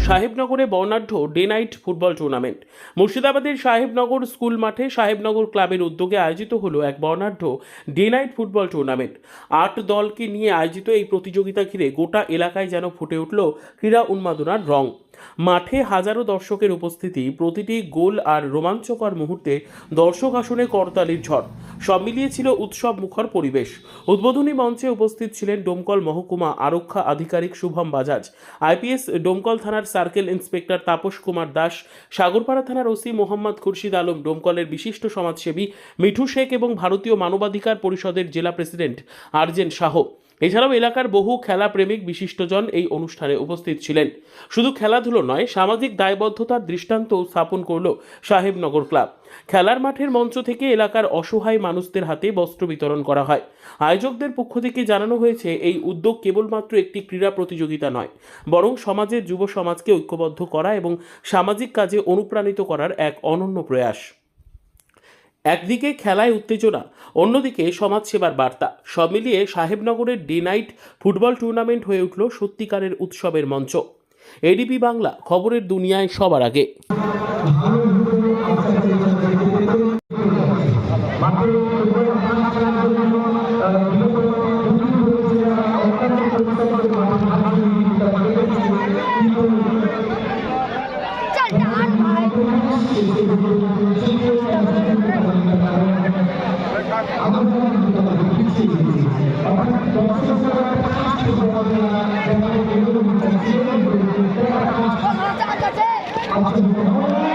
সাহেবনগরে বর্ণাঢ্য day night football tournament. মুর্শিদাবাদের Sahebnagar school মাঠে সাহেবনগর ক্লাবের উদ্যোগে আয়োজিত হলো এক বর্ণাঢ্য ডে নাইট ফুটবল টুর্নামেন্ট। ৮ দলকে নিয়ে আয়োজিত এই প্রতিযোগিতা ঘিরে গোটা এলাকায় যেন ফুটে উঠল ক্রীড়া উন্মাদনার রং। মাঠে হাজারো দর্শকের উপস্থিতি, প্রতিটি গোল আর রোমাঞ্চকর মুহূর্তে দর্শক আসনে করতালির ঝড়, সব মিলিয়ে ছিল উৎসব মুখর পরিবেশ। উদ্বোধনী মঞ্চে উপস্থিত ছিলেন ডোমকল মহকুমা আরক্ষা আধিকারিক শুভম বাজাজ, আইপিএস ডোমকল থানার সার্কেল ইন্সপেক্টর তাপস কুমার দাস, সাগরপাড়া থানার ওসি মোহাম্মদ খুরশিদ আলম, ডোমকলের বিশিষ্ট সমাজসেবী মিঠু শেখ এবং ভারতীয় মানবাধিকার পরিষদের জেলা প্রেসিডেন্ট আরজেন শাহ। এছাড়াও এলাকার বহু খেলা প্রেমিক বিশিষ্টজন এই অনুষ্ঠানে উপস্থিত ছিলেন। শুধু খেলাধুলো নয়, সামাজিক দায়বদ্ধতার দৃষ্টান্ত স্থাপন করল সাহেবনগর ক্লাব। খেলার মাঠের মঞ্চ থেকে এলাকার অসহায় মানুষদের হাতে বস্ত্র বিতরণ করা হয়। আয়োজকদের পক্ষ থেকে জানানো হয়েছে, এই উদ্যোগ কেবলমাত্র একটি ক্রীড়া প্রতিযোগিতা নয়, বরং সমাজের যুব সমাজকে ঐক্যবদ্ধ করা এবং সামাজিক কাজে অনুপ্রাণিত করার এক অনন্য প্রয়াস। একদিকে খেলায় উত্তেজনা, অন্যদিকে সমাজসেবার বার্তা, সব মিলিয়ে সাহেবনগরের ডে নাইট ফুটবল টুর্নামেন্ট হয়ে উঠল সত্যিকারের উৎসবের মঞ্চ। এডিপি বাংলা, খবরের দুনিয়ায় সবার আগে। Hadi